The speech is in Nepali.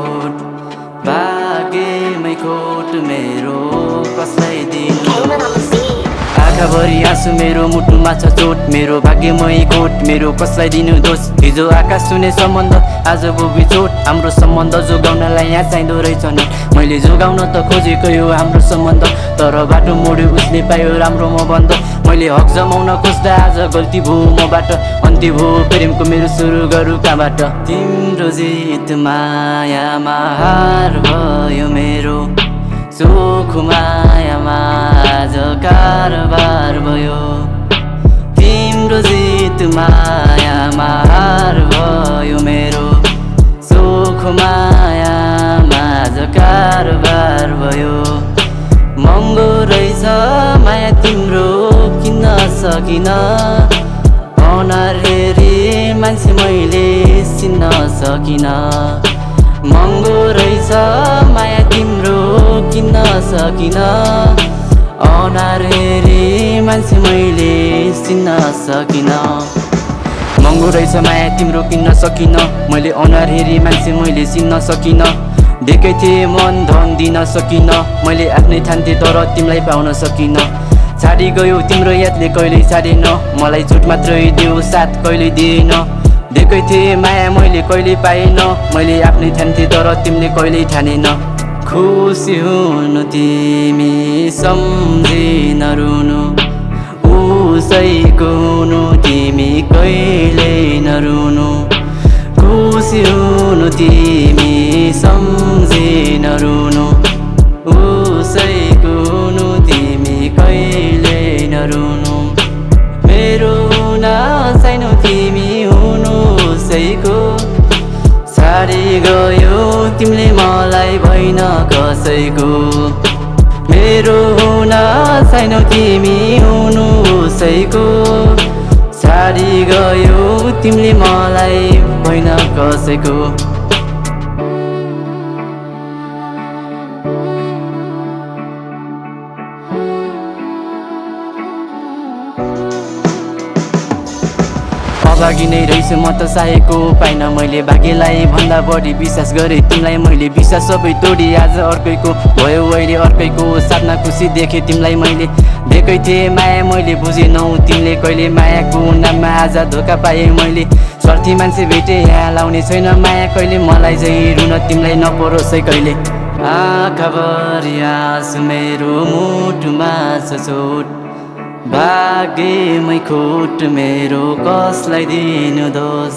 खोट भाग्यमै खोट मेरो कसलाई दिनु आँखाभरि आँसु मेरो मुटुमा छ चोट मेरो भाग्यमै खोट मेरो कसलाई दिनु दोष हिजो आकाश सुने सम्बन्ध आज बोबी चोट हाम्रो सम्बन्ध जोगाउनलाई यहाँ चाहिँदो रहेछ नि मैले जोगाउन त खोजेको यो हाम्रो सम्बन्ध तर बाटो मोड्यो उसले पायो राम्रो म बन्द मैले हक जमाउन खोज्दा आज गल्ती भयो मबाट अन्त्य भयो प्रेमको मेरो सुरु गरौँ कहाँबाट तिम्रो जित मायामा हार भयो मेरो सुख मायामा आज कारबार भयो तिम्रो जित मायामा हार भयो मेरो सुख मायामा आज कारबार भयो महँगो रहेछ माया तिम्रो किन्न सकिन अनुहार हेरी मान्छे मैले चिन्न सकिन महँगो रहेछ माया तिम्रो किन्न सकिन अनुहार हेरी मान्छे मैले चिन्न सकिन महँगो रहेछ माया तिम्रो किन्न सकिन मैले अनुहार हेरी मान्छे मैले चिन्न सकिन देखे थिएँ मन धन दिन सकिन मैले आफ्नै ठान्थेँ तर तिमीलाई पाउन सकिन छाडी गयो तिम्रो यादले कहिल्यै छाडेन मलाई चोट मात्रै दियो साथ कहिल्यै दिएन देखे थिएँ माया मैले कहिल्यै पाएन मैले आफ्नै ठान्थेँ तर तिमीले कहिल्यै ठानेन खुसी हुनु तिमी सम्झी नरुनु उसैको हुनु तिमी कहिल्यै नरुनु खुसी हुनु तिमी सम्झी नरुनु उसैको हुनु तिमी कहिल्यै नरुनु मेरो हुन सानो तिमी हुनु उसैको छाडी गयो तिमीले मलाई भइन कसैको मेरो हुन सानो तिमी हुनु उसैको छाडी गयो तिमीले मलाई भइन कसैको अभागी नै रहेछु म त चाहेको पाइन मैले भाग्यलाई भन्दा बढी विश्वास गरेँ तिमीलाई मैले विश्वास सबै तोडी आज अर्कैको भयो अहिले अर्कैको साथमा खुसी देखेँ तिमीलाई मैले देखे थिएँ माया मैले बुझेनौ तिमीले कहिले मायाको नाममा आज धोका पाएँ मैले स्वार्थी मान्छे भेटे यहाँ लाउने छैन माया कहिले मलाई चाहिँ रुन तिमीलाई नपरोस् है कहिले आँखाभरि आँसु मेरो मुटुमा छ चोट भाग्यमै खोट मेरो कसलाई दिनु दोष